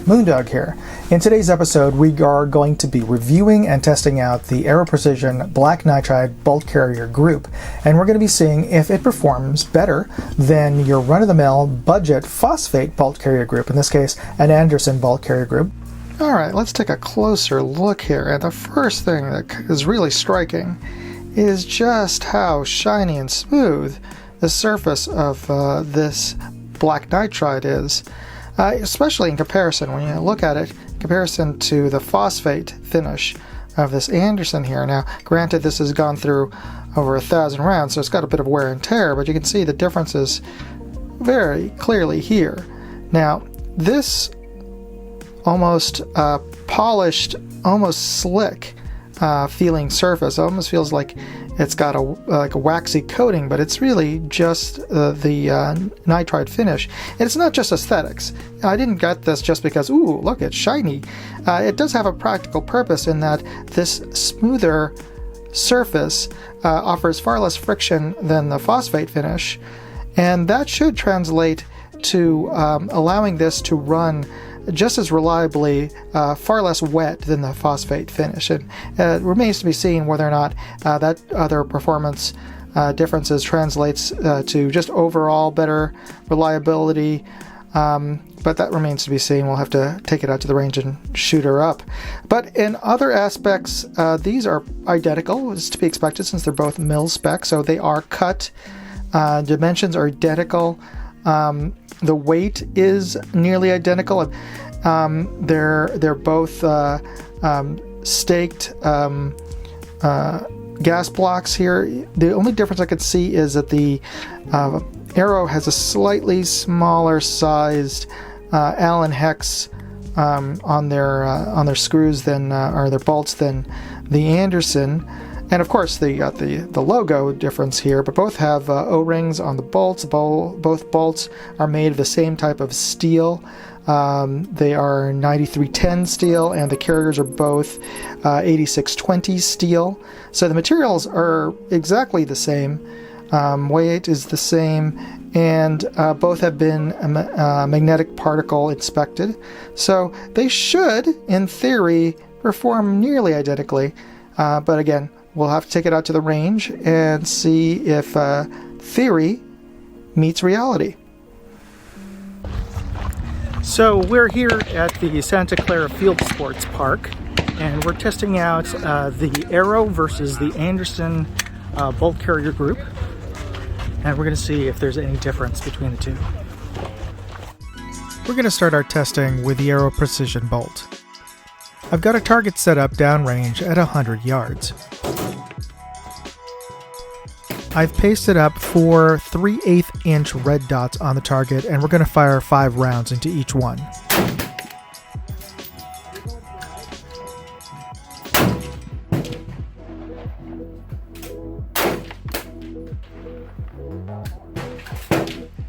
Moondog here. In today's episode, we are going to be reviewing and testing out the Aero Precision Black Nitride Bolt Carrier Group, and we're going to be seeing if it performs better than your run-of-the-mill budget phosphate bolt carrier group, in this case, an Anderson bolt carrier group. Alright, let's take a closer look here, and the first thing that is really striking is just how shiny and smooth the surface of this black nitride is. Especially in comparison, when you look at it, in comparison to the phosphate finish of this Anderson here. Now, granted, this has gone through over 1,000 rounds, so it's got a bit of wear and tear, but you can see the differences very clearly here. Now, this almost polished, almost slick feeling surface almost feels like it's got a waxy coating, but it's really just the nitride finish. And it's not just aesthetics. I didn't get this just because, ooh, look, it's shiny. It does have a practical purpose in that this smoother surface offers far less friction than the phosphate finish, and that should translate to allowing this to run just as reliably, far less wet than the phosphate finish. And it remains to be seen whether or not that other performance differences translates to just overall better reliability, but that remains to be seen. We'll have to take it out to the range and shoot her up. But in other aspects, these are identical, as to be expected since they're both mil spec, so they are cut. Dimensions are identical. The weight is nearly identical. They're both staked gas blocks here. The only difference I could see is that the Aero has a slightly smaller sized Allen hex on their screws than or their bolts than the Anderson. And of course, they got the logo difference here, but both have O-rings on the bolts. Both bolts are made of the same type of steel. They are 9310 steel, and the carriers are both 8620 steel. So the materials are exactly the same. Weight is the same, and both have been magnetic particle inspected. So they should, in theory, perform nearly identically. But again, we'll have to take it out to the range and see if theory meets reality. So we're here at the Santa Clara Field Sports Park, and we're testing out the Aero versus the Anderson bolt carrier group, and we're going to see if there's any difference between the two. We're going to start our testing with the Aero Precision bolt. I've got a target set up downrange at 100 yards. I've pasted up 4 3/8 inch red dots on the target, and we're going to fire 5 rounds into each one.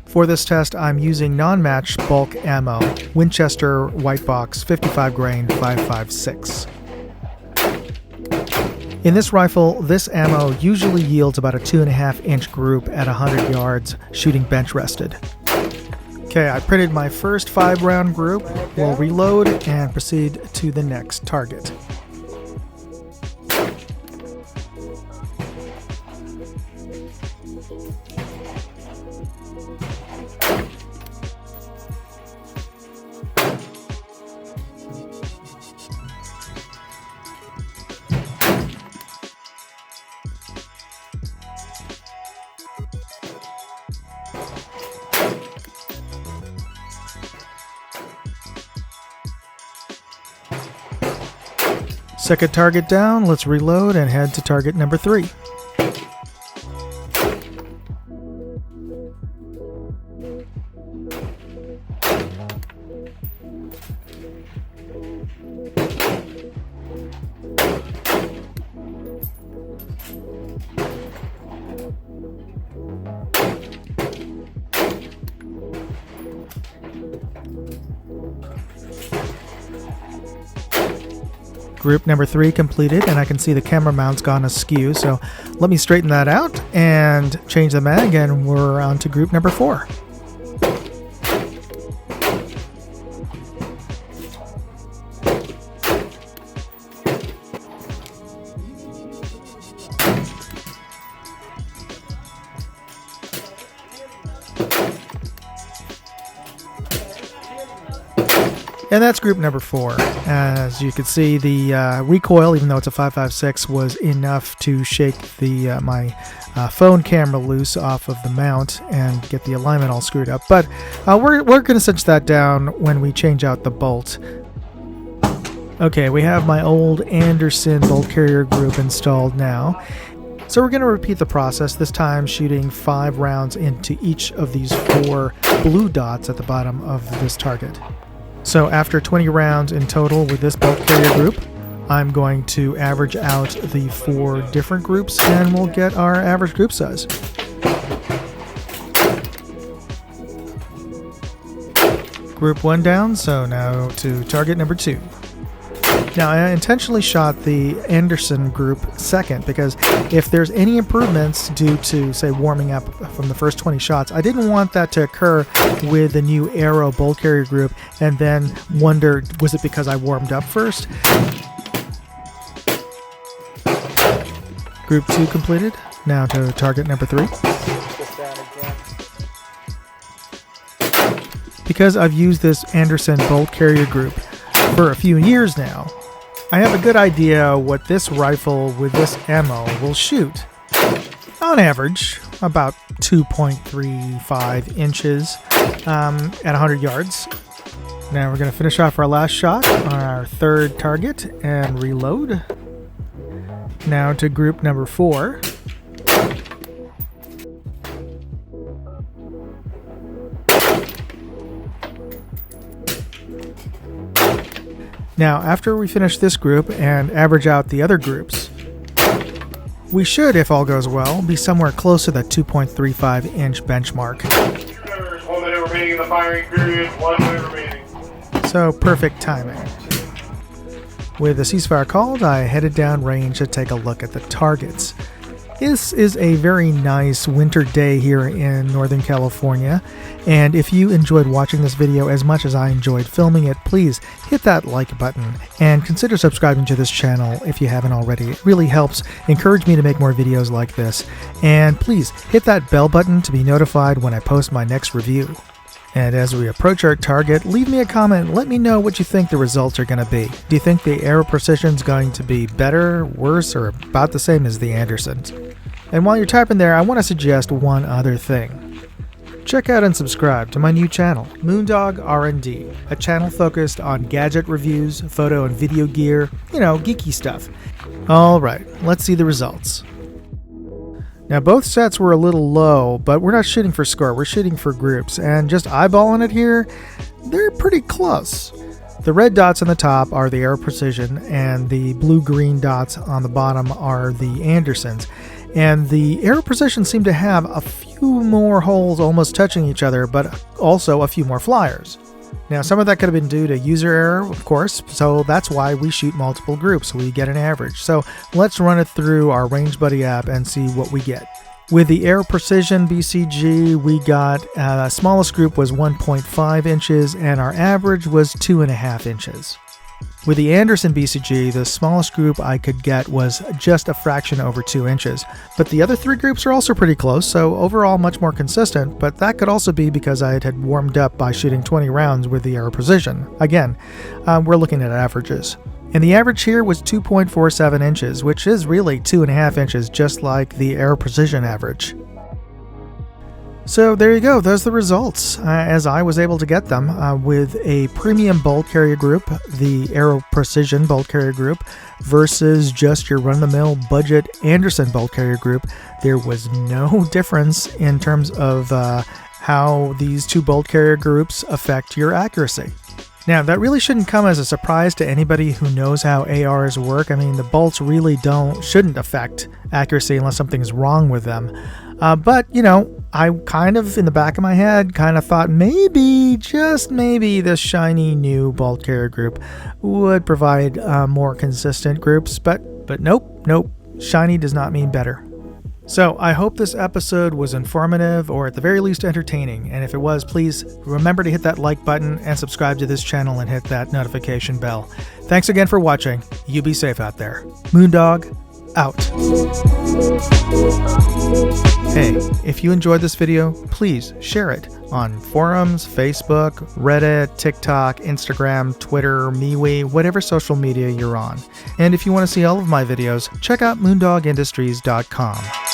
For this test, I'm using non-match bulk ammo, Winchester White Box 55 grain 5.56. In this rifle, this ammo usually yields about a 2.5 inch group at 100 yards, shooting bench rested. Okay, I printed my first 5-round group. We'll reload and proceed to the next target. Second target down, let's reload and head to target number 3. Group number 3 completed, and I can see the camera mount's gone askew, so let me straighten that out and change the mag, and we're on to group number 4. And that's group number 4. As you can see, the recoil, even though it's a 5.56, was enough to shake the my phone camera loose off of the mount and get the alignment all screwed up. But we're going to cinch that down when we change out the bolt. Okay, we have my old Anderson bolt carrier group installed now. So we're going to repeat the process, this time shooting 5 rounds into each of these 4 blue dots at the bottom of this target. So after 20 rounds in total with this bolt carrier group, I'm going to average out the 4 different groups and we'll get our average group size. Group 1 down, so now to target number 2. Now, I intentionally shot the Anderson group second because if there's any improvements due to, say, warming up from the first 20 shots, I didn't want that to occur with the new Aero bolt carrier group and then wonder, was it because I warmed up first? Group 2 completed. Now to target number 3. Because I've used this Anderson bolt carrier group for a few years now, I have a good idea what this rifle with this ammo will shoot. On average, about 2.35 inches at 100 yards. Now we're going to finish off our last shot on our 3rd target and reload. Now to group number 4. Now, after we finish this group and average out the other groups, we should, if all goes well, be somewhere close to the 2.35 inch benchmark. 1 minute remaining in the firing period, 1 minute remaining. So, perfect timing. With the ceasefire called, I headed down range to take a look at the targets. This is a very nice winter day here in Northern California, and if you enjoyed watching this video as much as I enjoyed filming it, please hit that like button and consider subscribing to this channel if you haven't already. It really helps encourage me to make more videos like this, and please hit that bell button to be notified when I post my next review. And as we approach our target, leave me a comment and let me know what you think the results are going to be. Do you think the Aero Precision is going to be better, worse, or about the same as the Andersons? And while you're typing there, I want to suggest one other thing. Check out and subscribe to my new channel, Moondog R&D, a channel focused on gadget reviews, photo and video gear, geeky stuff. Alright, let's see the results. Now both sets were a little low, but we're not shooting for score, we're shooting for groups, and just eyeballing it here, they're pretty close. The red dots on the top are the Aero Precision, and the blue-green dots on the bottom are the Andersons. And the Aero Precision seem to have a few more holes almost touching each other, but also a few more flyers. Now, some of that could have been due to user error, of course, so that's why we shoot multiple groups, so we get an average. So let's run it through our Range Buddy app and see what we get. With the Aero Precision BCG, we got smallest group was 1.5 inches, and our average was 2.5 inches. With the Anderson BCG, the smallest group I could get was just a fraction over 2 inches. But the other 3 groups are also pretty close, so overall much more consistent, but that could also be because I had warmed up by shooting 20 rounds with the Aero Precision. Again, we're looking at averages. And the average here was 2.47 inches, which is really 2.5 inches, just like the Aero Precision average. So there you go, those are the results, as I was able to get them with a premium bolt carrier group, the Aero Precision bolt carrier group, versus just your run-of-the-mill budget Anderson bolt carrier group. There was no difference in terms of how these 2 bolt carrier groups affect your accuracy. Now, that really shouldn't come as a surprise to anybody who knows how ARs work. I mean, the bolts really shouldn't affect accuracy unless something's wrong with them. But, I kind of, in the back of my head, kind of thought maybe, just maybe, this shiny new bolt carrier group would provide more consistent groups. But nope. Shiny does not mean better. So I hope this episode was informative, or at the very least entertaining, and if it was, please remember to hit that like button and subscribe to this channel and hit that notification bell. Thanks again for watching. You be safe out there. Moondog, out. Hey, if you enjoyed this video, please share it. on forums, Facebook, Reddit, TikTok, Instagram, Twitter, MeWe, whatever social media you're on. And if you want to see all of my videos, check out moondogindustries.com.